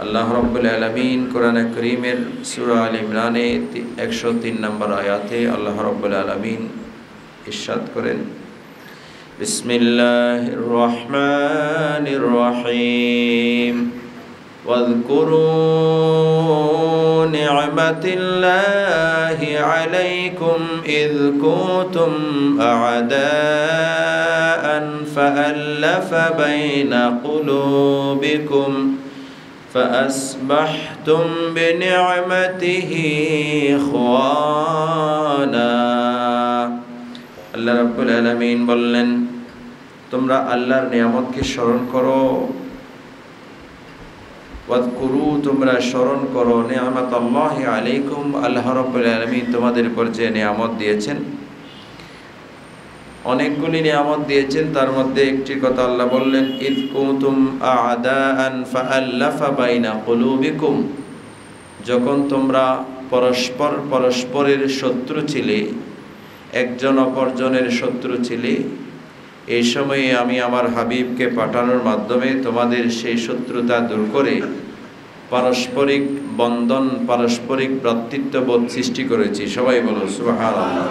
আল্লাহ রাব্বুল আলামিন কোরআনে কারীমের সূরা আল ইমরানে 103 নম্বর আয়াতে আল্লাহ রাব্বুল আলামিন ইরশাদ করেন, বিসমিল্লাহির রহমানির রহিম ওয়াযকুরু নি'মাতাল্লাহি আলাইকুম ইয কুনতুম আ'দাআন ফাআল্লাফা বাইনা কুলুবিকুম فأصبحتم بنعمته إخوانا। আল্লাহ রাব্বুল আলামিন বললেন, তোমরা আল্লাহর নিয়ামতকে স্মরণ করো। ওয়াযকুরু, তোমরা স্মরণ করো নি'মাতাল্লাহি আলাইকুম, আল্লাহ রাব্বুল আলামিন তোমাদের উপর যে নিয়ামত দিয়েছেন, অনেকগুলি নিয়ামত দিয়েছেন। তার মধ্যে একটি কথা আল্লাহ বললেন, ইয কুনতুম আ'দাআন ফাআল্লাফা বাইনা কুলুবিকুম, যখন তোমরা পরস্পরের শত্রু ছিলে, একজন অপরজনের শত্রু ছিলে, এই সময়ে আমি আমার হাবিবকে পাঠানোর মাধ্যমে তোমাদের সেই শত্রুতা দূর করে পারস্পরিক বন্ধন, পারস্পরিক ভ্রাতৃত্ববোধ সৃষ্টি করেছি। সবাই বলো সুবহানাল্লাহ।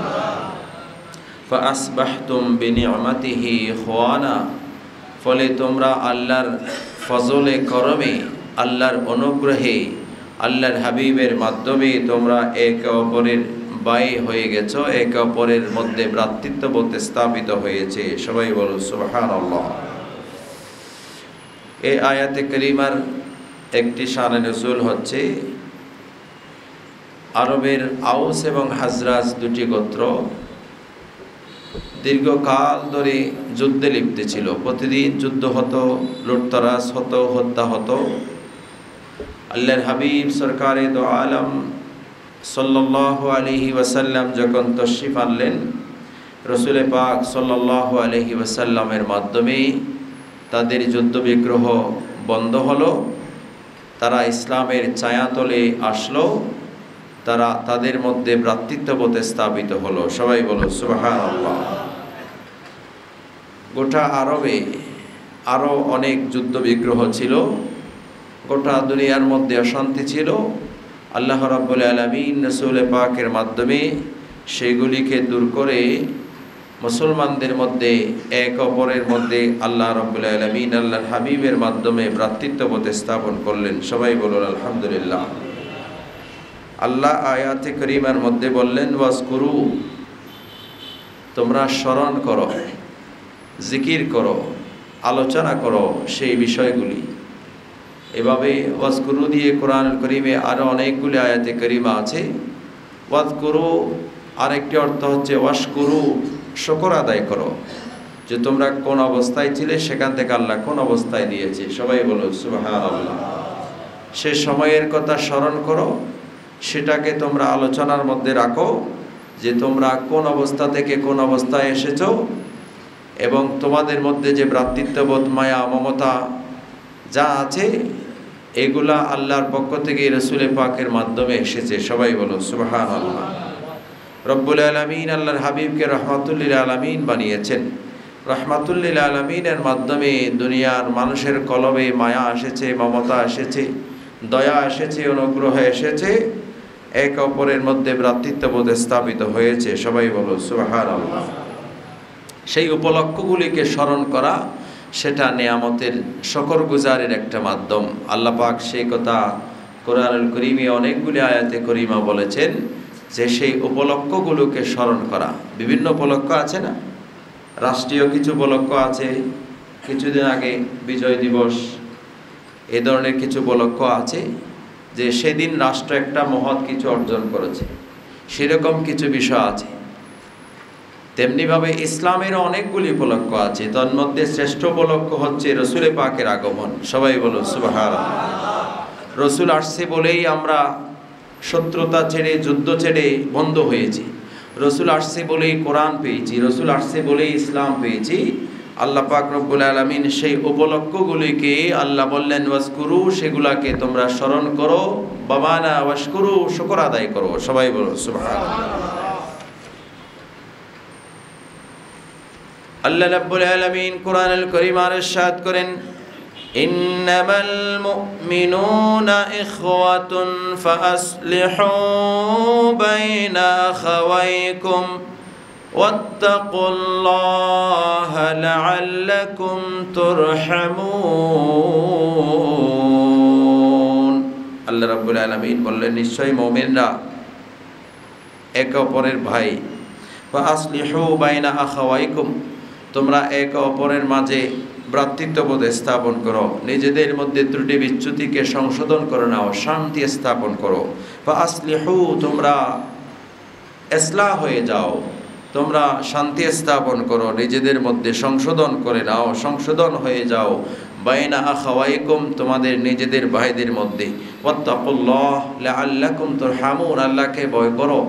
ফাআসবাহতুম বিনি'মাতিহি ইখওয়ানা, ফলে তোমরা আল্লাহর ফজলে করমে, আল্লাহর অনুগ্রহে, আল্লাহর হাবিবের মাধ্যমে তোমরা একে অপরের ভাই হয়ে গেছো, একে অপরের মধ্যে ভ্রাতৃত্ববোধ স্থাপিত হয়েছে। সবাই বলো সুবহানাল্লাহ। এই আয়াতে কারিমার একটি শানে নুজুল হচ্ছে, আরবের আউস এবং হাজরাজ দুটি গোত্র দীর্ঘকাল ধরে যুদ্ধে লিপ্ত ছিল। প্রতিদিন যুদ্ধ হতো, লুটতরাজ হতো, হত্যা হতো। আল্লাহর হাবিব সরকারে দো আলম সাল্লাল্লাহু আলাইহি ওয়াসাল্লাম যখন তশরিফ আনলেন, রসুল পাক সাল্লাল্লাহু আলাইহি ওয়াসাল্লামের মাধ্যমে তাদের যুদ্ধ বিগ্রহ বন্ধ হলো, তারা ইসলামের ছায়াতলে আসলো, তাদের মধ্যে ভ্রাতৃত্ববোধ স্থাপিত হলো। সবাই বলো সুবহানাল্লাহ। গোটা আরবে আরও অনেক যুদ্ধ বিগ্রহ ছিল, গোটা দুনিয়ার মধ্যে অশান্তি ছিল। আল্লাহ রাব্বুল আলামিন রাসূল পাকের মাধ্যমে সেগুলিকে দূর করে মুসলমানদের মধ্যে, এক অপরের মধ্যে আল্লাহ রাব্বুল আলামিন আল্লাহর হাবিবের মাধ্যমে ভ্রাতৃত্ববোধ স্থাপন করলেন। সবাই বলুন আলহামদুলিল্লাহ। আল্লাহ আয়াতে কারিমার মধ্যে বললেন, ওয়াজকুরু, তোমরা স্মরণ করো, জিকির করো, আলোচনা করো সেই বিষয়গুলি। এভাবে ওয়াজকুরু দিয়ে কোরআনুল কারীমে আরও অনেকগুলি আয়াতে কারিমা আছে। ওয়াজকুরু আরেকটি অর্থ হচ্ছে ওয়াশকুরু, শুকর আদায় করো, যে তোমরা কোন অবস্থায় ছিলে, সেখান থেকে আল্লাহ কোন অবস্থায় দিয়েছে। সবাই বলো সুবহানাল্লাহ। সে সময়ের কথা স্মরণ করো, সেটাকে তোমরা আলোচনার মধ্যে রাখো, যে তোমরা কোন অবস্থা থেকে কোন অবস্থায় এসেছো, এবং তোমাদের মধ্যে যে ভ্রাতৃত্ববোধ, মায়া, মমতা যা আছে, এগুলা আল্লাহর পক্ষ থেকে রাসূল পাকের মাধ্যমে এসেছে। সবাই বলো সুবহানাল্লাহ। রব্বুল আলামিন আল্লাহর হাবিবকে রাহমাতুল লিল আলামিন বানিয়েছেন। রাহমাতুল লিল আলামিনের মাধ্যমে দুনিয়ার মানুষের কলবে মায়া এসেছে, মমতা এসেছে, দয়া এসেছে, অনুগ্রহ এসেছে, এক অপরের মধ্যে ভ্রাতৃত্ববোধ স্থাপিত হয়েছে। সবাই বলো সুবহানাল্লাহ। সেই উপলক্ষগুলিকে স্মরণ করা, সেটা নিয়ামতের শুকরগুজারের একটা মাধ্যম। আল্লাহ পাক সেই কথা কোরআনুল কারীমে অনেকগুলি আয়াতে কারিমা বলেছেন, যে সেই উপলক্ষগুলোকে স্মরণ করা। বিভিন্ন উপলক্ষ আছে না, রাষ্ট্রীয় কিছু উপলক্ষ আছে, কিছুদিন আগে বিজয় দিবস, এ ধরনের কিছু উপলক্ষ আছে, যে সেদিন রাষ্ট্র একটা মহৎ কিছু অর্জন করেছে, সেরকম কিছু বিষয় আছে। তেমনিভাবে ইসলামের অনেকগুলি উপলক্ষ আছে, তার মধ্যে শ্রেষ্ঠ উপলক্ষ হচ্ছে রসুল পাকের আগমন। সবাই বলো সুবহানাল্লাহ। রসুল আসছে বলেই আমরা শত্রুতা ছেড়ে, যুদ্ধ ছেড়ে বন্ধ হয়েছি। রসুল আসছে বলেই কোরআন পেয়েছি, রসুল আসছে বলেই ইসলাম পেয়েছি। আল্লাহ পাক রব্বুল আলামিন সেই উপলক্ষগুলিকে আল্লাহ বললেন ওয়াজকুরু, সেগুলাকে তোমরা স্মরণ করো, বাবানা ওয়াশকুরু, শুকর আদায় করো। সবাই বলো সুবহানাল্লাহ। আল্লাহ রাব্বুল আলামিন কোরআনুল কারীম ইরশাদ করেন, ইন্নামাল মুমিনুনা ইখওয়াতুন ফাআসলিহু বাইনা আখাওয়াইকুম ওয়াত্তাকুল্লাহা লাআল্লাকুম তুরহামুন। আল্লাহ রাব্বুল আলামিন বললেন, নিশ্চয়ই মুমিনরা একে অপরের ভাই। ফাআসলিহু বাইনা আখাওয়াইকুম, তোমরা একে অপরের মাঝে ভ্রাতৃত্ববোধ স্থাপন করো, নিজেদের মধ্যে ত্রুটি বিচ্যুতিকে সংশোধন করে নাও, শান্তি স্থাপন করো। ফাআসলিহু, তোমরা ইসলাহ হয়ে যাও, তোমরা শান্তি স্থাপন করো, নিজেদের মধ্যে সংশোধন করে নাও, সংশোধন হয়ে যাও। বাইনা আখাওয়াইকুম, তোমাদের নিজেদের ভাইদের মধ্যে। ওয়াত্তাকুল্লাহ লাআল্লাকুম তুরহামুন, আল্লাহকে ভয় করো।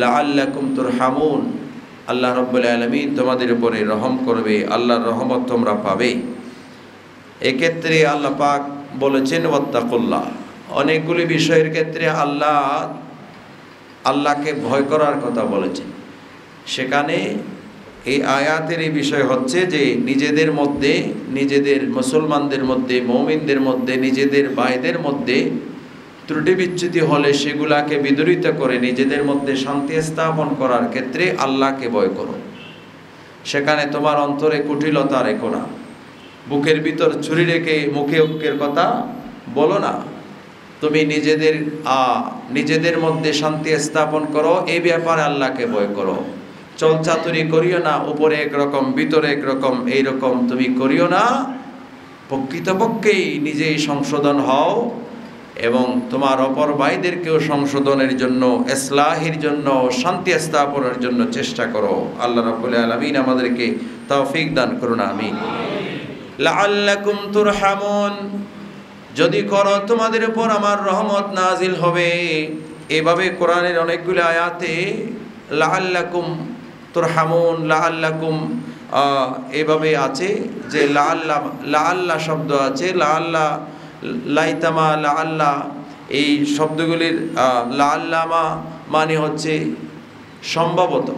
লাআল্লাকুম তুরহামুন, আল্লাহ রাব্বুল আলামিন তোমাদের উপরে রহম করবে, আল্লাহর রহমত তোমরা পাবে। এক্ষেত্রে আল্লাহ পাক বলেছেন ওয়াত্তাকুল্লাহ। অনেকগুলি বিষয়ের ক্ষেত্রে আল্লাহকে ভয় করার কথা বলেছেন। সেখানে এই আয়াতের এই বিষয় হচ্ছে যে নিজেদের মধ্যে, নিজেদের মুসলমানদের মধ্যে, মুমিনদের মধ্যে, নিজেদের ভাইদের মধ্যে ত্রুটি বিচ্যুতি হলে সেগুলাকে বিদরিত করে নিজেদের মধ্যে শান্তি স্থাপন করার ক্ষেত্রে আল্লাহকে ভয় করো। সেখানে তোমার অন্তরে কুটিলতা রেখো না, বুকের ভিতর ছুরি রেখে মুখে ঐক্যের কথা বলো না। তুমি নিজেদের মধ্যে শান্তি স্থাপন করো, এই ব্যাপারে আল্লাহকে ভয় করো। চলচাতুরি করিও না, উপরে একরকম ভিতরে একরকম, এইরকম তুমি করিও না। প্রকৃতপক্ষেই নিজেই সংশোধন হও এবং তোমার অপর ভাইদেরকেও সংশোধনের জন্য, ইসলাহের জন্য, শান্তি স্থাপনের জন্য চেষ্টা করো। আল্লাহ রাব্বুল আলামিন আমাদেরকে তৌফিক দান করুন, আমিন। লাআল্লাকুম তুরহামুন, যদি করো তোমাদের উপর আমার রহমত নাজিল হবে। এভাবে কোরআনের অনেকগুলো আয়াতে লাআল্লাকুম তুরহামুন, লাআল্লাকুম এভাবে আছে যে লাআল্লা শব্দ আছে, লাআল্লা, লাইতামা, লাআল্লা, এই শব্দগুলির লাআল্লামা মানে হচ্ছে সম্ভবত।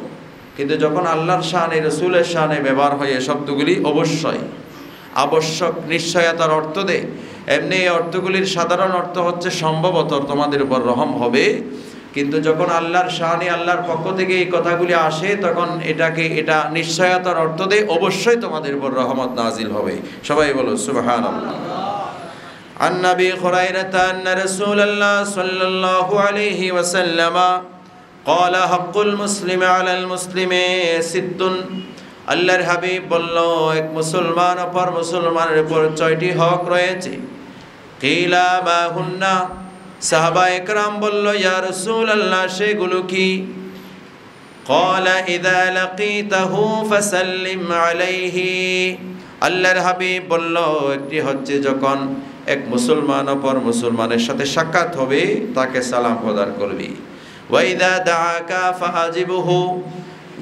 কিন্তু যখন আল্লাহর শানে, রসুলের শানে ব্যবহার হয় এই শব্দগুলি অবশ্যই আবশ্যক, নিশ্চয়তার অর্থ দেয়। এমনি এই অর্থগুলির সাধারণ অর্থ হচ্ছে সম্ভবত তোমাদের উপর রহম হবে। কিন্তু যখন আল্লাহর শানে, আল্লাহর পক্ষ থেকে এই কথাগুলি আসে, তখন এটা নিশ্চয়তার অর্থ দেয়, অবশ্যই তোমাদের উপর রহমত নাজিল হবে। সবাই বলো সুবহানাল্লাহ। عن أبي هريرة أن رسول الله صلى الله عليه وسلم قال حق المسلم على المسلم ست। আল্লাহর হাবিব বলল, এক মুসলমান অপর মুসলমানের উপর 6টি হক রয়েছে। কিলা মা হুন্না, সাহাবা একরাম বলল, ইয়া রাসূলুল্লাহ সেগুলো কি? ক্বালা ইযা লাকিতাহু ফাসাল্লিম আলাইহি। আল্লাহর হাবিব বলল, একটি হচ্ছে যখন এক মুসলমান অপর মুসলমানের সাথে সাক্ষাৎ হবে তাকে সালাম প্রদান করবি। ওয়া ইযা দাআকা ফাআজিবহু,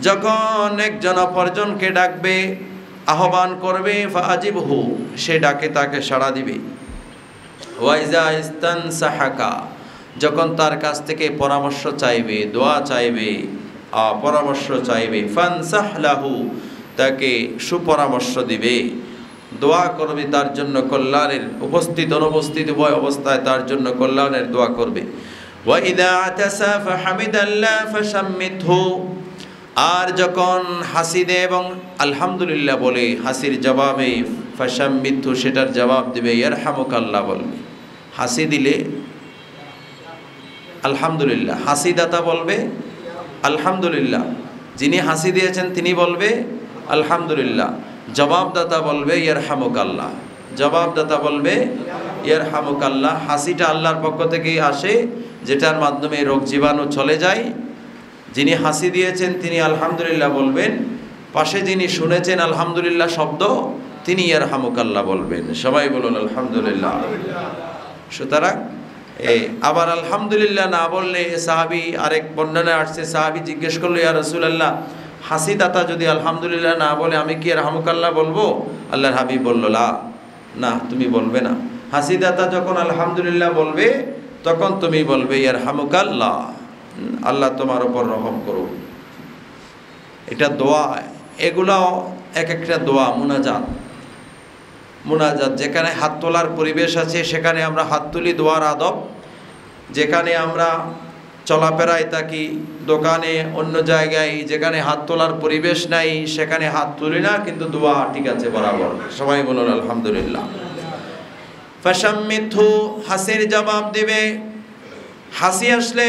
যখন একজন অপরজনকে ডাকবে, আহ্বান করবে, ফাআজিবহু, সে ডাকে তাকে সাড়া দিবে। ওয়া ইযা ইস্তানসাহাকা, যখন তার কাছ থেকে পরামর্শ চাইবে, দোয়া চাইবে, পরামর্শ চাইবে, ফানসাহ লাহু, তাকে সুপরামর্শ দিবে, দোয়া করবে তার জন্য কল্যাণের, উপস্থিত অনুপস্থিত উভয় অবস্থায় তার জন্য কল্যাণের দোয়া করবে। ওয়া ইযা আতাসা ফাহামিদাল্লাহ ফাশাম্মিতহু, আর যখন হাসি দেয় এবং আলহামদুলিল্লাহ বলে, হাসির জবাবে ফাশাম্মিতহু, সেটার জবাব দিবে ইয়ারহামুকাল্লাহ বলবে। হাসি দিলে আলহামদুলিল্লাহ, হাসি দাতা বলবে আলহামদুলিল্লাহ, যিনি হাসি দিয়েছেন তিনি বলবে আলহামদুলিল্লাহ, জবাবদাতা বলবে ইয়ারহামুকাল্লাহ, জবাবদাতা বলবে ইয়ারহামুকাল্লাহ। হাসিটা আল্লাহর পক্ষ থেকেই আসে, যেটার মাধ্যমে রোগ জীবাণু চলে যায়। যিনি হাসি দিয়েছেন তিনি আলহামদুলিল্লাহ বলবেন, পাশে যিনি শুনেছেন আলহামদুলিল্লাহ শব্দ, তিনি ইয়ারহামুকাল্লাহ বলবেন। সবাই বলুন আলহামদুলিল্লাহ। সুতরাং আবার আলহামদুলিল্লাহ না বললে, সাহাবী, আরেক বর্ণনায় আসছে, সাহাবী জিজ্ঞেস করলো, ইয়া রাসূলুল্লাহ, হাসি দাতা যদি আলহামদুলিল্লাহ না বলে আমি কি ইয়ারহামুকাল্লাহ বলবো? আল্লাহর হাবিব বলল, না, তুমি বলবে না। হাসি দাতা যখন আলহামদুলিল্লাহ বলবে তখন তুমি বলবে ইয়ারহামুকাল্লাহ, আল্লাহ তোমার উপর রহম করুন। এটা দোয়া, এগুলাও এক একটা দোয়া, মুনাজাত। মুনাজাত, যেখানে হাত তোলার পরিবেশ আছে সেখানে আমরা হাত তুলি, দোয়ার আদব। যেখানে আমরা চলাফেরায় থাকি, দোকানে, অন্য জায়গায় যেখানে হাত তোলার পরিবেশ নাই সেখানে হাত তুলি না, কিন্তু দোয়া ঠিক আছে বরাবর। সবাই বলুন আলহামদুলিল্লাহ। ফাশাম্মিতহু, হাসির জবাব দিবে। হাসি আসলে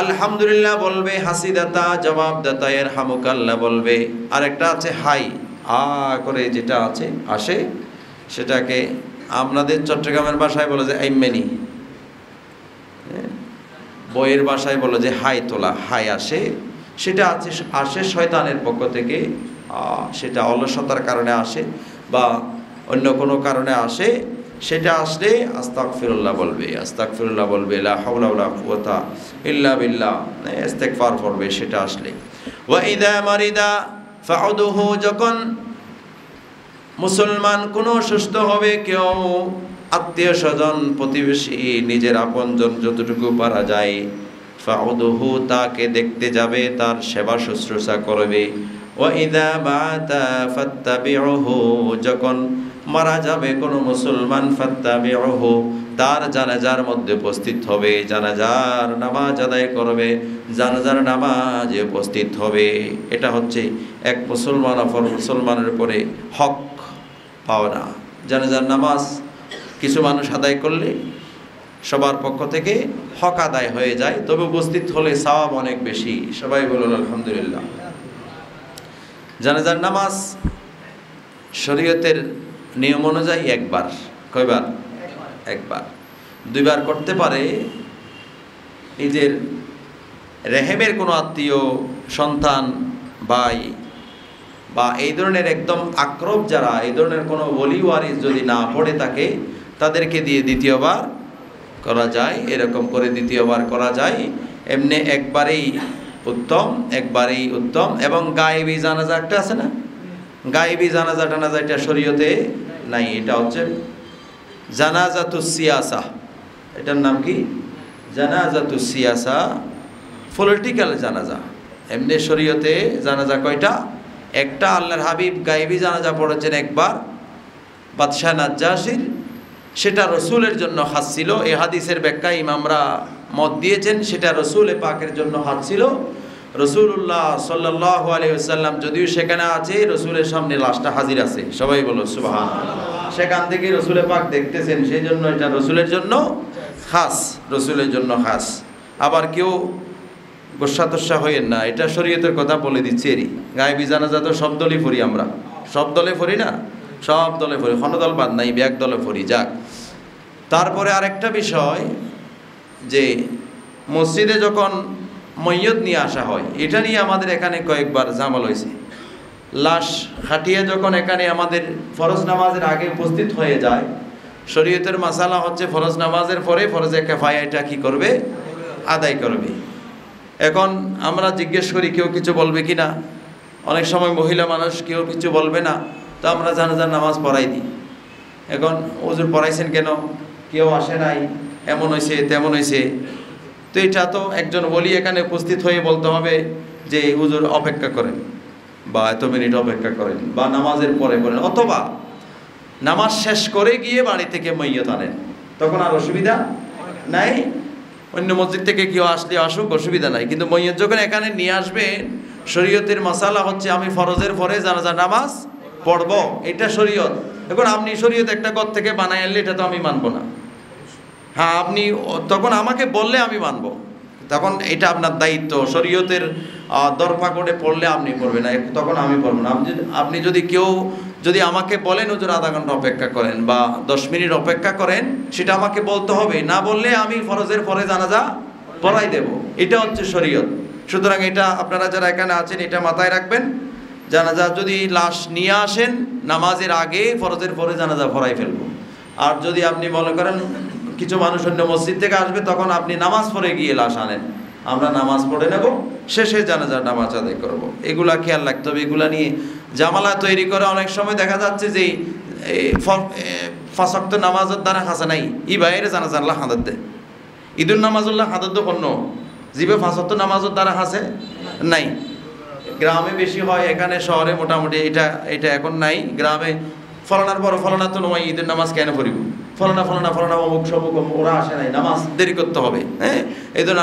আলহামদুলিল্লাহ বলবে হাসিদাতা, জবাবদাতা ইরহামুকাল্লাহ বলবে। আরেকটা আছে হাই, করে যেটা আছে আসে, সেটাকে আপনাদের চট্টগ্রামের ভাষায় বলে যে আইমেনি, বইয়ের ভাষায় বলে যে হাই তোলা, হাই আসে। সেটা আসে শয়তানের পক্ষ থেকে, সেটা অলসতার কারণে আসে বা অন্য কোনো কারণে আসে। সেটা আসলে আস্তাগফিরুল্লাহ বলবে, আস্তাগফিরুল্লাহ বলবে, লা হাওলা ওয়ালা কুওয়াতা ইল্লা বিল্লাহ, ইস্তিগফার করবে সেটা আসলে। ওয়া ইযা মারিদা ফাউদুহু, যখন মুসলমান কোনো সুস্থ হবে, কেউ আত্মীয় স্বজন, প্রতিবেশী, নিজের আপনজন যতটুকু পারা যায়, ফাউদুহু, তাকে দেখতে যাবে, তার সেবা শুশ্রূষা করবে। ওয়া ইযা বাতা ফাত্তাবিউহু, যখন মারা যাবে কোনো মুসলমান, ফাত্তাবিউহু, তার জানাজার মধ্যে উপস্থিত হবে, জানাজার নামাজ আদায় করবে, জানাজার নামাজে উপস্থিত হবে। এটা হচ্ছে এক মুসলমান অপর মুসলমানের উপরে হক পাওনা। জানাজার নামাজ কিছু মানুষ আদায় করলে সবার পক্ষ থেকে হক আদায় হয়ে যায়, তবে উপস্থিত হলে সওয়াব অনেক বেশি। সবাই বলুন আলহামদুলিল্লাহ। জানাজার নামাজ শরীয়তের নিয়ম অনুযায়ী একবার, কয়বার? একবার। দুইবার করতে পারে নিজের রেহেমের কোনো আত্মীয়, সন্তান, ভাই বা এই ধরনের একদম আক্রব যারা, এই ধরনের কোনো ওলি ওয়ারিস যদি না পড়ে থাকে, তাদেরকে দিয়ে দ্বিতীয়বার করা যায়। এরকম করে দ্বিতীয়বার করা যায়। এমনি একবারেই উত্তম, একবারেই উত্তম। এবং গায়েবী জানাজা একটা আছে না, গায়েবী জানাজা টানাজা, এটা শরীয়তে নাই। এটা হচ্ছে জানাজাতুস সিয়াসা। এটার নাম কি? জানাজাতুস সিয়াসা, পলিটিক্যাল জানাজা। এমনি শরীয়তে জানাজা কয়টা? একটা। আল্লাহর হাবিব গায়েবী জানাজা পড়েছেন একবার, বাদশাহ নাজ্জাশীর। সেটা রসুলের জন্য খাস ছিল। এই হাদিসের ব্যাখ্যায় ইমামরা মত দিয়েছেন সেটা রসুল পাকের জন্য খাস ছিল। রসুল্লাহ সাল্লাল্লাহু আলাইহি ওয়াসাল্লাম যদিও সেখানে আছে, রসুলের সামনে লাশটা হাজির আছে। সবাই বলো সুবহানাল্লাহ। সেখান থেকে রসুল পাক দেখতেছেন, সেই জন্য এটা রসুলের জন্য খাস, রসুলের জন্য খাস। আবার কেউ গোসা তোসা হইয়েন না, এটা শরীয়তের কথা বলে দিচ্ছি। এরই গায়েবী জানাজা তো সব দলই পড়ি আমরা, সব দলে পড়ি না, সব দলে পড়ি, কোনো দল বাদ নাই, ব্যাগ দলে পড়ি। যাক, তারপরে আরেকটা বিষয় যে মসজিদে যখন ময়্যত নিয়ে আসা হয়, এটা নিয়ে আমাদের এখানে কয়েকবার জামাল হয়েছে। লাশ খাটিয়ে যখন এখানে আমাদের ফরজ নামাজের আগে উপস্থিত হয়ে যায়, শরীয়তের মাসালা হচ্ছে ফরজ নামাজের পরে ফরজে কিফায়া এটা কি করবে? আদায় করবে। এখন আমরা জিজ্ঞেস করি কেউ কিছু বলবে কি না। অনেক সময় মহিলা মানুষ, কেউ কিছু বলবে না, তো আমরা জানাজার নামাজ পড়াই দিই। এখন হুজুর পড়াইছেন কেন, কেউ আসে নাই, এমন হয়েছে তেমন হয়েছে। তো এটা তো একজন ওলি এখানে উপস্থিত হয়ে বলতে হবে যে হুজুর অপেক্ষা করেন, বা এত মিনিট অপেক্ষা করেন, বা নামাজের পরে করেন, অথবা নামাজ শেষ করে গিয়ে বাড়ি থেকে ময়্যত আনেন, তখন আর অসুবিধা নাই। অন্য মসজিদ থেকে কেউ আসলে আসুক, অসুবিধা নাই। কিন্তু ময়্যত যখন এখানে নিয়ে আসবেন, শরীয়তের মাসালা হচ্ছে আমি ফরজের পরে জানাজার নামাজ পড়ব, এটা শরীয়ত। এখন আপনি শরীয়ত একটা ঘর থেকে বানাই আনলে এটা তো আমি মানবো না। হ্যাঁ, আপনি তখন আমাকে বললে আমি মানবো, তখন এটা আপনার দায়িত্ব। শরীয়তের দরপা করে পড়লে আপনি পড়বেন না, তখন আমি পড়বো না। আপনি যদি আমাকে বলেন হুজুর আধা ঘন্টা অপেক্ষা করেন বা 10 মিনিট অপেক্ষা করেন, সেটা আমাকে বলতে হবে। না বললে আমি ফরজের পরে জানাজা পড়াই দেব। এটা হচ্ছে শরীয়ত। সুতরাং এটা আপনারা যারা এখানে আছেন এটা মাথায় রাখবেন। জানাজা যদি লাশ নিয়ে আসেন, নামাজের আগে ফরজের পরে জানাজা পড়াই ফেলবো। আর যদি আপনি মনে করেন কিছু মানুষ অন্য মসজিদ থেকে আসবে, তখন আপনি নামাজ পড়ে গিয়ে লাশ আনেন, আমরা নামাজ পড়ে নেব, শেষে জানাজার নামাজ আদায় করব। এগুলা খেয়াল রাখতে হবে। এগুলা নিয়ে জামালা তৈরি করে অনেক সময় দেখা যাচ্ছে যে 5 ওয়াক্ত নামাজের দ্বারা হাসা নাই, ই বাইরে জানাজার আল্লাহ হাদাত দেয়, ঈদুল নামাজুল্লাহ হাদাত দো অন্য জিবে 5 ওয়াক্ত নামাজের দ্বারা হাসে নাই। গ্রামে বেশি হয়, এখানে শহরে মোটামুটি এটা এখন নাই। গ্রামে ফলানার পর ফলানা তো নয়, ঈদের নামাজ কেন পড়িব, ফলানা ফলানা ফলানা অমুক সমুক ওরা আসে নাই, নামাজ দেরি করতে হবে। হ্যাঁ, এই জন্য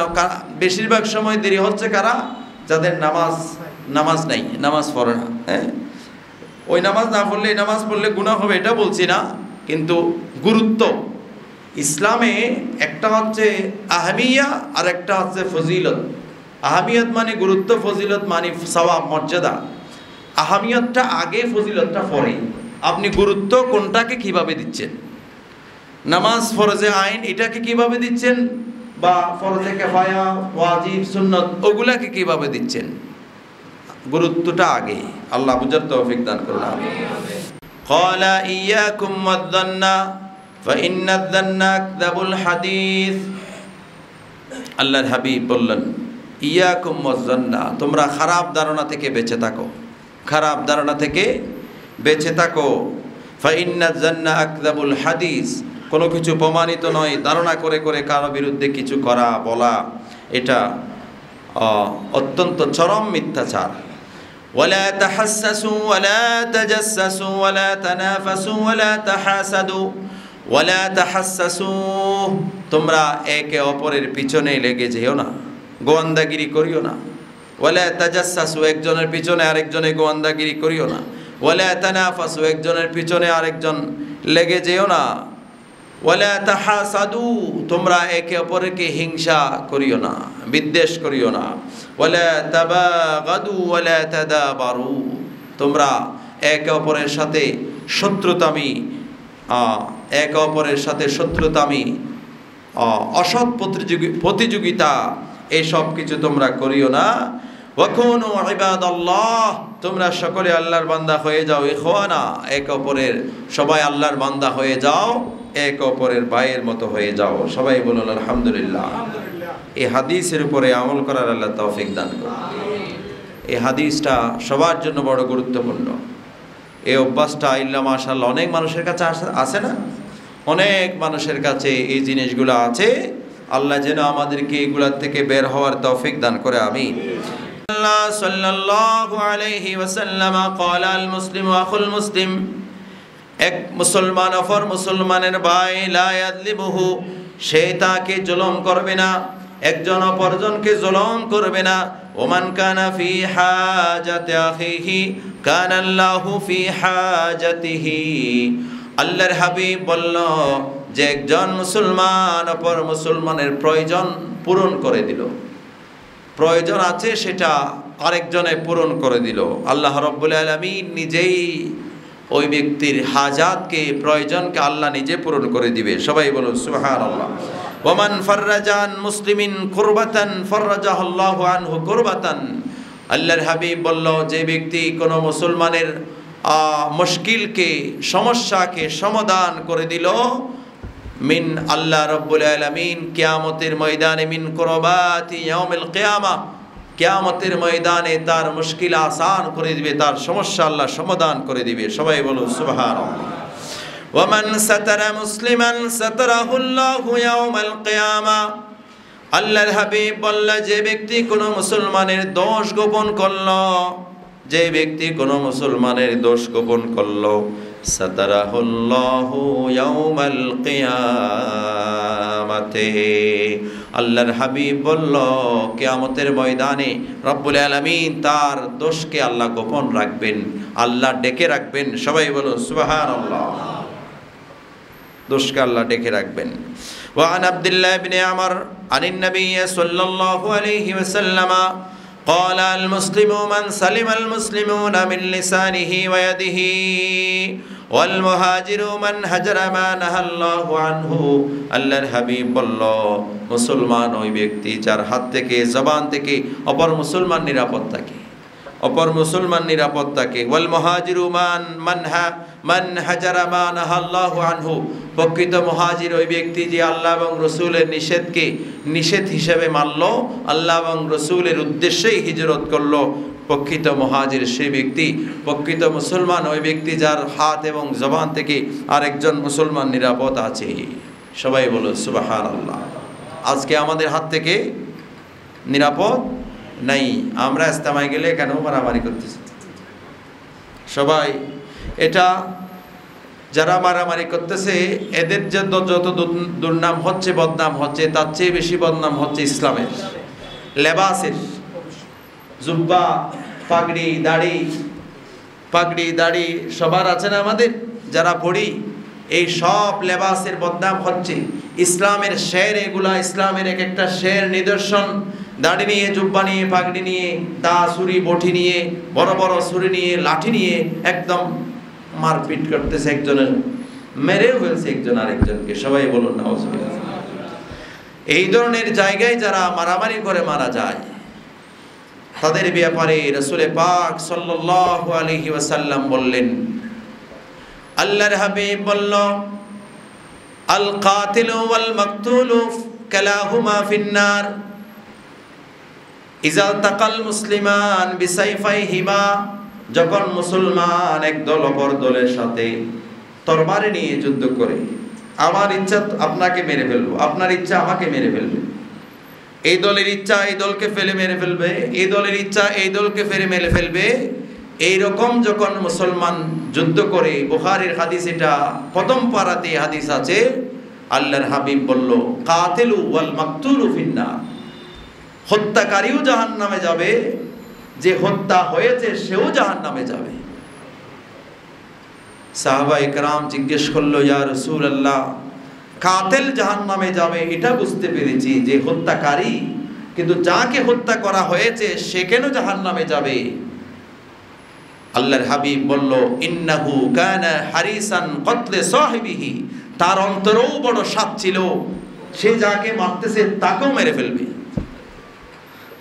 বেশিরভাগ সময় দেরি হচ্ছে কারা? যাদের নামাজ নাই, নামাজ পড়ে না। হ্যাঁ, ওই নামাজ না পড়লে এই নামাজ পড়লে গুনাহ হবে এটা বলছি না, কিন্তু গুরুত্ব ইসলামে একটা হচ্ছে আহমিয়া আর একটা হচ্ছে ফজিলত। আহমিয়ত মানে গুরুত্ব, ফজিলত মানে সওয়াব মর্যাদা। আহমিয়তটা আগে, ফজিলতটা পরে। আপনি গুরুত্ব কোনটাকে কিভাবে দিচ্ছেন? নামাজ ফরজে আইন এটাকে কিভাবে দিচ্ছেন, বা ফরজে কিফায়া, ওয়াজিব, সুন্নত ওগুলাকে কিভাবে দিচ্ছেন? গুরুত্বটা আগে। আল্লাহ বুঝার তৌফিক দান করুন। আমিন। ক্বালা ইয়াকুম ওয়াদ-দান্না ফাইন্না আদ-দান্না আকযাবুল হাদিস। আল্লাহর হাবিব বললেন, ইয়াকুম ওয়াজ-দান্না, তোমরা খারাপ ধারণা থেকে বেঁচে থাকো, খারাপ ধারণা থেকে বেঁচে থাকো। ফাইন্না আদ-দান্না আকযাবুল হাদিস, কোনো কিছু প্রমাণিত নয়, ধারণা করে করে কারো বিরুদ্ধে কিছু করা বলা এটা অত্যন্ত চরম মিথ্যাচার। ওয়ালা তাহাসসাসু ওয়ালা তাজাসসাসু ওয়ালা তানাফাসু ওয়ালা তাহাসাদু ওয়ালা তাহাসসাসু, তোমরা একে অপরের পিছনে লেগে যেও না, গোয়েন্দাগিরি করিও না। ওয়ালা তাজাসসাসু, একজনের পিছনে আরেকজনে গোয়েন্দাগিরি করিও না। ওয়ালা তানাফাসু, একজনের পিছনে আরেকজন লেগে যেও না। ওয়ালা তাহাসাদু, তোমরা একে অপরকে হিংসা করিও না, বিদ্বেষ করিও না। ওয়ালা তাবাগাদু ওয়ালা তাদাবারু, তোমরা একে অপরের সাথে শত্রুতামি অসৎ প্রতিযোগিতা এসব কিছু তোমরা করিও না। ওয়াকুনু ইবাদাল্লাহ, তোমরা সকলে আল্লাহর বান্দা হয়ে যাও। ইখওয়ানা, এক অপরের সবাই আল্লাহর বান্দা হয়ে যাও, এক অপরের ভাইয়ের মতো হয়ে যাও। সবাই বলুন আলহামদুলিল্লাহ। এই হাদিসের উপরে আমল করার আল্লাহ তৌফিক দান করুন। এই হাদিসটা সবার জন্য বড় গুরুত্বপূর্ণ। এই অভ্যাসটা ইল্লা মাশাআল্লাহ অনেক মানুষের কাছে আছে না? অনেক মানুষের কাছে এই জিনিসগুলো আছে। আল্লাহ যেন আমাদেরকে এগুলোর থেকে বের হওয়ার তৌফিক দান করে। আমিন। সাল্লাল্লাহু আলাইহি ওয়াসাল্লাম ক্বালা আল মুসলিমু আখুল মুসলিম, এক মুসলমান অপর মুসলমানের ভাই, লা ইয়াযলিমুহু, সে তাকে জুলুম করবে না, একজন অপরজনকে জুলুম করবে না। ওমান কানা ফি হাজাতি আখিহি কানা আল্লাহু ফি হাজাতিহি। আল্লাহর হাবিব বলল যে একজন মুসলমান অপর মুসলমানের প্রয়োজন পূরণ করে দিল, প্রয়োজন আছে সেটা আরেকজনে পূরণ করে দিল। আল্লাহ রাব্বুল আলামিন নিজেই ওই ব্যক্তির হাজাতকে, প্রয়োজনকে আল্লাহ নিজে পূরণ করে দিবে। সবাই বলুন সুবহানাল্লাহ। ওয়ামান ফাররাজান মুসলিমিন কুরবাতান ফাররাজাহুল্লাহু আনহু কুরবাতান। আল্লাহর হাবিব বলল যে ব্যক্তি কোনো মুসলমানের মুশকিলকে, সমস্যাকে সমাধান করে দিল, মিন আল্লাহ রাব্বুল আলামিন কিয়ামতের ময়দানে মিন কুরবাতি ইয়াউমিল কিয়ামা, কিয়ামতের ময়দানে তার মুশকিল আসান করে দিবে, তার সমস্যা আল্লাহ সমাধান করে দিবে। সবাই বলুন সুবহানাল্লাহ। ওয়ামান সাতারা মুসলিমান সাতারাহুল্লাহু ইয়াউমাল কিয়ামা। আল্লাহর হাবিব বলল যে ব্যক্তি কোনো মুসলমানের দোষ গোপন করলো, যে ব্যক্তি কোনো মুসলমানের দোষ গোপন করলো, সাতারাহুল্লাহু ইয়াউমাল কিয়ামাতে। আল্লাহর হাবিব বলল কিয়ামতের ময়দানে রব্বুল আলামিন তার দোষকে আল্লাহ গোপন রাখবেন, আল্লাহ ডেকে রাখবেন। সবাই বলুন সুবহানাল্লাহ। দোষকে আল্লাহ ডেকে রাখবেন। وعن عبد الله بن عمر عن النبي صلى الله عليه وسلم قال المسلم من سلم المسلمون من لسانه ويده والمهاجر من هجر ما نهى الله عنه। আল্লাহর হাবিব বলল মুসলমান ওই ব্যক্তি যার হাত থেকে, জবান থেকে অপর মুসলমান নিরাপদ থাকে, অপর মুসলমান নিরাপদ থাকে। ওয়াল মুহাজিরু মান হাজারা মা নাহাল্লাহু আনহু। প্রকৃত মুহাজির ওই ব্যক্তি যে আল্লাহ এবং রসুলের নিষেধকে নিষেধ হিসেবে মানল, আল্লাহ এবং রসুলের উদ্দেশ্যেই হিজরত করলো। প্রকৃত মুহাজির সেই ব্যক্তি। প্রকৃত মুসলমান ওই ব্যক্তি যার হাত এবং জবান থেকে আরেকজন মুসলমান নিরাপদ আছে। সবাই বলো সুবহানাল্লাহ। আজকে আমাদের হাত থেকে নিরাপদ নাই। আমরা ইস্তেমায় গেলে কেন মারামারি করতেছি? সবাই এটা যারা মারামারি করতেছে এদের যে যত দুর্নাম হচ্ছে, বদনাম হচ্ছে, তার চেয়ে বেশি বদনাম হচ্ছে ইসলামের লেবাসের। জুব্বা, পাগড়ি, দাড়ি সবার আছে না আমাদের যারা পড়ি, এই সব লেবাসের বদনাম হচ্ছে। ইসলামের শের এগুলা, ইসলামের এক একটা শের নিদর্শন। দাড়ি নিয়ে, জুব্বা নিয়ে, পাগড়ি নিয়ে, দা, ছুরি, বটি নিয়ে, বড় বড় ছুরি নিয়ে, লাঠি নিয়ে একদম মারপিট করতেছে, একজনের মেরেও ফেলছে একজন আরেকজনকে। সবাই বলুন নাউজুবিল্লাহ। এই ধরনের জায়গায় যারা মারামারি করে মারা যায়, তাদের ব্যাপারে রাসূল পাক সাল্লাল্লাহু আলাইহি ওয়াসাল্লাম বললেন, আল্লাহর হাবিব বলল, আল কাতিলু ওয়াল মাকতুলু কালাহুমা ফিন্নার ইজা তাকাল মুসলিমান বিসাইফাইহিমা। যখন মুসলমান একদল অপর দলের সাথে তরবারি নিয়ে যুদ্ধ করে, আমার ইচ্ছা আপনাকে মেরে ফেলবো, আপনার ইচ্ছা আমাকে মেরে ফেলবে, এই দলের ইচ্ছা এই দলকে ফেলে মেরে ফেলবে, এই দলের ইচ্ছা এই দলকে ফেলে মেরে ফেলবে, এই রকম যখন মুসলমান যুদ্ধ করে, বুখারীর হাদিস, এটা প্রথম পারাতে হাদিস আছে, আল্লাহর হাবিব বলল, কাতিলু ওয়াল মাকতুলু ফিন্নার। হত্যাকারীও জাহান্নামে যাবে, যে হত্যা হয়েছে সেও জাহান্নামে যাবে। সাহাবায়ে কেরাম জিজ্ঞেস করলো, ইয়া রাসূলুল্লাহ, কাতিল জাহান্নামে যাবে এটা বুঝতে পেরেছি, যে হত্যাকারী, কিন্তু যাকে হত্যা করা হয়েছে সে কেন জাহান্নামে যাবে? আল্লাহর হাবিব বলল, ইন্নাহু কানা হারিসান কতলে সাহিবিহি। তার অন্তরেও বড় সাধ ছিল, সে যাকে মারতেছে তাকেও মেরে ফেলবে।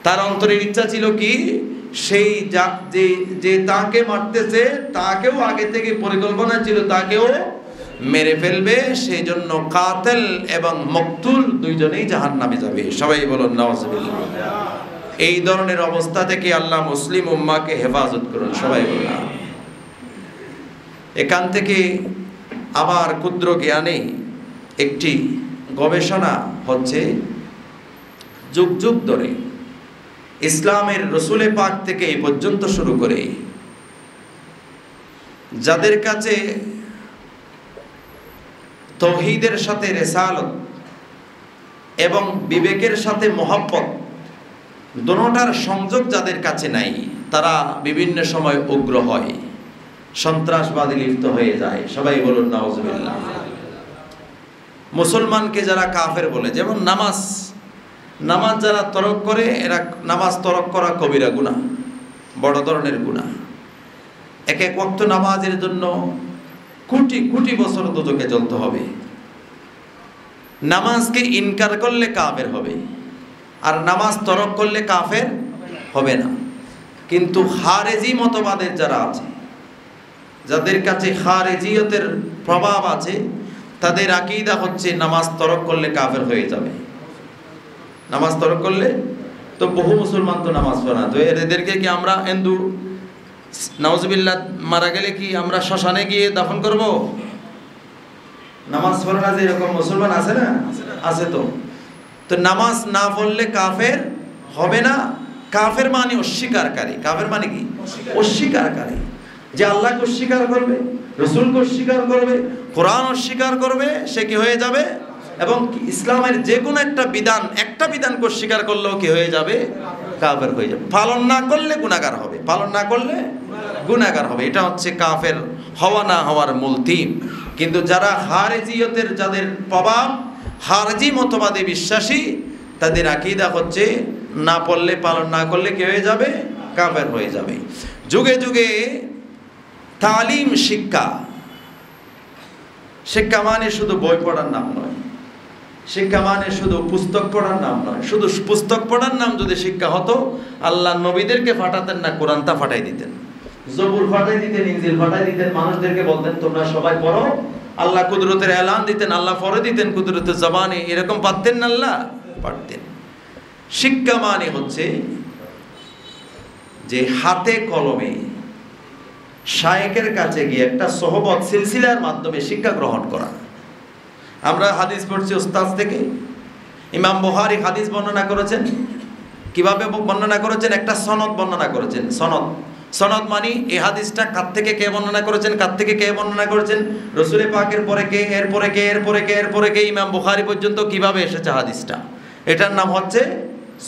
তার অন্তরের ইচ্ছা ছিল কি, সেই যে তাকে মারতেছে তাকেও আগে থেকে পরিকল্পনা ছিল তাকেও মেরে ফেলবে। সেই জন্য কাতিল এবং মকতুল দুইজনেই জাহান্নামে যাবে। সবাই বলুন নাউজুবিল্লাহ। এই ধরনের অবস্থা থেকে আল্লাহ মুসলিম উম্মাহকে হেফাজত করুন। সবাই বলুন। এখান থেকে আমার ক্ষুদ্র জ্ঞানে একটি গবেষণা হচ্ছে, যুগ যুগ ধরে ইসলামের রসুল পাক থেকে এই পর্যন্ত শুরু করে যাদের কাছে তাওহীদের সাথে রিসালাত এবং বিবেকের সাথে মহব্বত দুটোটার সংযোগ যাদের কাছে নাই, তারা বিভিন্ন সময় উগ্র হয়, সন্ত্রাসবাদে লিপ্ত হয়ে যায়। সবাই বলুন নাউজুবিল্লাহ। মুসলমানকে যারা কাফের বলে, যেমন নামাজ যারা তরক করে, এরা নামাজ তরক করা কবিরা গুনাহ, বড় ধরনের গুনাহ। এক এক ওয়াক্ত নামাজের জন্য কোটি কোটি বছর দোজখে জ্বলতে হবে। নামাজকে ইনকার করলে কাফের হবে, আর নামাজ তরক করলে কাফের হবে না। কিন্তু খারেজি মতবাদের যারা আছে, যাদের কাছে খারেজিয়তের প্রভাব আছে, তাদের আকীদা হচ্ছে নামাজ তরক করলে কাফের হয়ে যাবে। নামাজ তরক করলে তো বহু মুসলমান তো নামাজ পড়ে না, তো এদেরকে কি আমরা হিন্দু নাউজুবিল্লাহ মারা গেলে কি আমরা শ্মশানে গিয়ে দাফন করব? নামাজ পড়ে না যে এরকম মুসলমান আছে না? আছে। তো নামাজ না পড়লে কাফের হবে না। কাফের মানে অস্বীকারী। কাফের মানে কি? অস্বীকারী। যে আল্লাহকে অস্বীকার করবে, রসুলকে অস্বীকার করবে, কোরআন অস্বীকার করবে, সে কি হয়ে যাবে? এবং ইসলামের যে কোনো একটা বিধানকে অস্বীকার করলেও কি হয়ে যাবে? কাফের হয়ে যাবে। পালন না করলে গুনাহগার হবে, পালন না করলে গুনাহগার হবে। এটা হচ্ছে কাফের হওয়া না হওয়ার মূল থিম। কিন্তু যারা খারেজিয়তের, যাদের প্রভাব খারেজি মতবাদে বিশ্বাসী, তাদের আকীদা হচ্ছে না পড়লে, পালন না করলে কি হয়ে যাবে? কাফের হয়ে যাবে। যুগে যুগে তালিম, শিক্ষা মানে শুধু বই পড়ার নাম নয়, শিক্ষা মানে শুধু পুস্তক পড়ার নাম নয়। শুধু পুস্তক পড়ার নাম যদি শিক্ষা হতো, আল্লাহ নবীদেরকে ফাটাতেন না, কোরআনটা ফাটাই দিতেন, জবুর ফাটাই দিতেন, ইনজিল ফাটাই দিতেন, মানুষদেরকে বলতেন তোমরা সবাই পড়ো। আল্লাহ কুদরতের এলান দিতেন, আল্লাহ ফরে দিতেন কুদরতের জবানে। এরকম পারতেন না? আল্লাহ পারতেন। শিক্ষা মানে হচ্ছে যে হাতে কলমে শায়েখের কাছে গিয়ে একটা সোহবত সিলসিলার মাধ্যমে শিক্ষা গ্রহণ করা। আমরা হাদিস পড়ছি উস্তাদ থেকে। ইমাম বুখারী হাদিস বর্ণনা করেছেন। কিভাবে বর্ণনা করেছেন? একটা সনদ বর্ণনা করেছেন। সনদ সনদ মানি এই হাদিসটা কার থেকে কে বর্ণনা করেছেন, কার থেকে কে বর্ণনা করেছেন, রসুল পাকের পরে কে, এরপরে কে, এরপরে কে, এরপরে কে, ইমাম বুখারী পর্যন্ত কিভাবে এসেছে হাদিসটা, এটার নাম হচ্ছে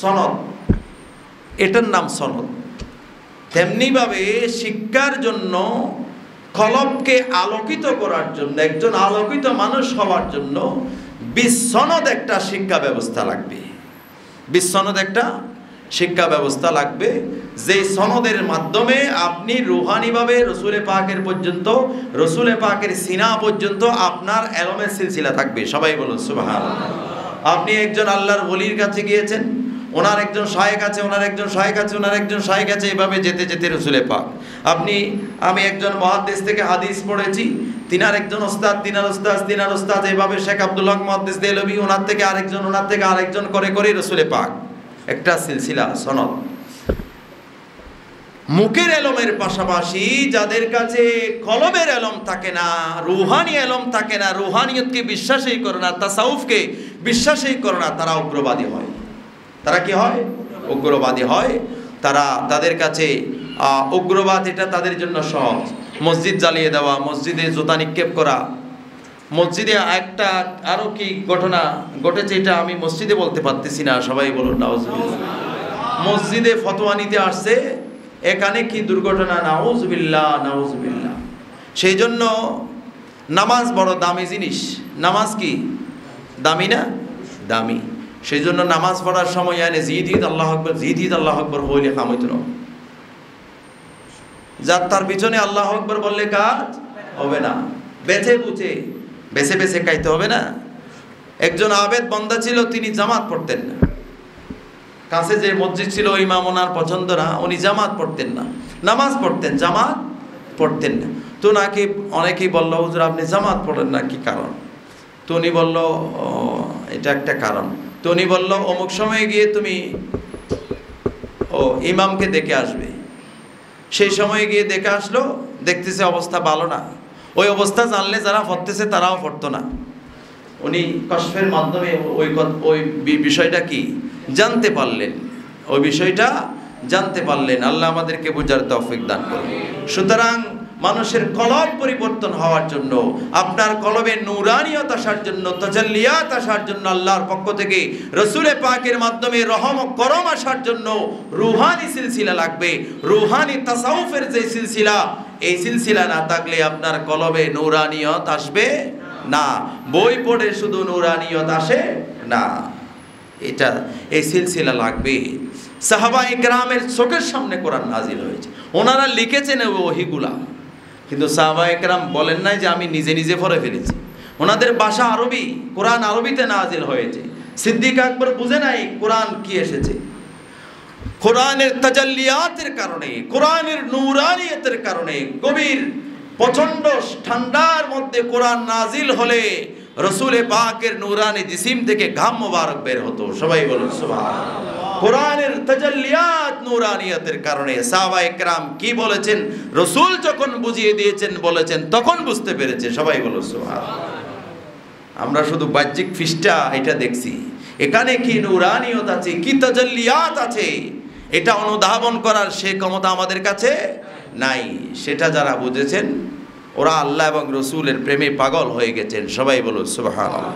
সনদ, এটার নাম সনদ। তেমনিভাবে শিক্ষার জন্য, কলবকে আলোকিত করার জন্য, একজন আলোকিত মানুষ হওয়ার জন্য বিসনদ একটা শিক্ষা ব্যবস্থা লাগবে, বিসনদ একটা শিক্ষা ব্যবস্থা লাগবে, যে সনদের মাধ্যমে আপনি রুহানিভাবে রসুলে পাকের পর্যন্ত, রসুলে পাকের সিনা পর্যন্ত আপনার এলমের সিলসিলা থাকবে। সবাই বলুন সুবহানাল্লাহ। আপনি একজন আল্লাহর ওলির কাছে গিয়েছেন, ওনার একজন শায়েখ আছে, ওনার একজন শায়েখ আছে, ওনার একজন শায়েখ আছে, এভাবে যেতে যেতে রসুলে পাক। আমি একজন মুহাদ্দিস থেকে হাদিস পড়েছি, তিনার একজন ওস্তাদ, তিনার ওস্তাদ, তিনার ওস্তাদ, এভাবে শেখ আব্দুল হক মুহাদ্দিস দেহলভী, ওনার থেকে আরেকজন, ওনার থেকে আরেকজন করে করে রসুলে পাক, একটা সিলসিলা সনদ। মুখের এলমের পাশাপাশি যাদের কাছে কলবের এলম থাকে না, রুহানি এলম থাকে না, রুহানিয়তকে বিশ্বাসই করে না, তাসাউফকে বিশ্বাসই করে না, তারা উগ্রবাদী হয়। তারা কি হয়? উগ্রবাদী হয়। তাদের কাছে উগ্রবাদ এটা তাদের জন্য সহজ। মসজিদ জ্বালিয়ে দেওয়া, মসজিদে জুতা নিক্ষেপ করা, মসজিদে একটা আরো কি ঘটনা ঘটেছে, এটা আমি মসজিদে বলতে পারতেছি না, সবাই বলুন নাউজুবিল্লাহ। মসজিদে ফতোয়া নিতে আসছে, এখানে কি দুর্ঘটনা, নাউজুবিল্লাহ নাউজুবিল্লাহ। সেই জন্য নামাজ বড় দামি জিনিস। নামাজ কি দামি না? দামি। সেই জন্য নামাজ পড়ার সময় এনে জিদ হিদ আল্লাহ আকবর, জিদ হিদ আল্লাহ আকবর হইলে কাম হইত না। যার তার পিছনে আল্লাহ আকবর বললে কাজ হবে না, বেছে বুঝে বেছে বেছে খাইতে হবে না। একজন আবেদ বান্দা ছিল, তিনি জামাত পড়তেন না, কাছে যে মসজিদ ছিল ইমাম ওনার পছন্দ না, উনি জামাত পড়তেন না, নামাজ পড়তেন, জামাত পড়তেন না। তো নাকি অনেকেই বলল, হুজুর আপনি জামাত পড়েন না, কি কারণ? তো উনি বলল, এটা একটা কারণ। তো উনি বলল, অমুক সময়ে গিয়ে তুমি ইমামকে দেখে আসবে। সেই সময়ে গিয়ে দেখে আসলো, দেখতেছে অবস্থা ভালো না। ওই অবস্থা জানলে যারা পড়তেছে তারাও পড়তো না। উনি কশফের মাধ্যমে ওই বিষয়টা কি জানতে পারলেন, ওই বিষয়টা জানতে পারলেন। আল্লাহ আমাদেরকে বোঝার তৌফিক দান করুন। সুতরাং মানুষের কলব পরিবর্তন হওয়ার জন্য, আপনার কলবে নূরানিয়ত আসার জন্য, তাজাল্লিয়াত আসার জন্য, আল্লাহর পক্ষ থেকে রসুলে পাকের মাধ্যমে রহম ও করম আসার জন্য রুহানি সিলসিলা লাগবে। রুহানি তাসাউফের যে সিলসিলা, এই সিলসিলা না থাকলে আপনার কলবে নূরানিয়ত আসবে না। বই পড়ে শুধু নূরানিয়ত আসে না, এটা এই সিলসিলা লাগবে। সাহাবায়ে কেরামের চোখের সামনে কোরআন নাজিল হয়েছে, ওনারা লিখেছেন ওহিগুলা, কিন্তু সাহাবায়ে কেরাম বলেন নাই যে আমি নিজে নিজে পড়ে ফেলেছি। ওনাদের ভাষা আরবি, কোরআন আরবিতে নাজিল হয়েছে। সিদ্দিক আকবর বুঝে নাই কোরআন কি এসেছে। কোরআনের তাজাল্লিয়াতের কারণে, কোরআনের নূরানিয়তের কারণে, গভীর প্রচন্ড ঠান্ডার মধ্যে কোরআন নাজিল হলে রসুলে পাকের নূরানি জিসিম থেকে ঘাম মোবারক বের হতো। সবাই বলুন সুবহানাল্লাহ। কোরআনের তাজাল্লিয়াত নূরানিয়তের কারণে সাহাবায়ে কেরাম কি বলেছেন, রসুল যখন বুঝিয়ে দিয়েছেন বলেছেন, তখন বুঝতে পেরেছে। সবাই বলুন সুবহানাল্লাহ। আমরা শুধু বাহ্যিক ফিসটা এটা দেখছি, এখানে কি নূরানিয়ত আছে, কি তাজাল্লিয়াত আছে, এটা অনুধাবন করার সে ক্ষমতা আমাদের কাছে নাই। সেটা যারা বুঝেছেন, ওরা আল্লাহ এবং রসুলের প্রেমে পাগল হয়ে গেছেন। সবাই বলুন সুবহানাল্লাহ।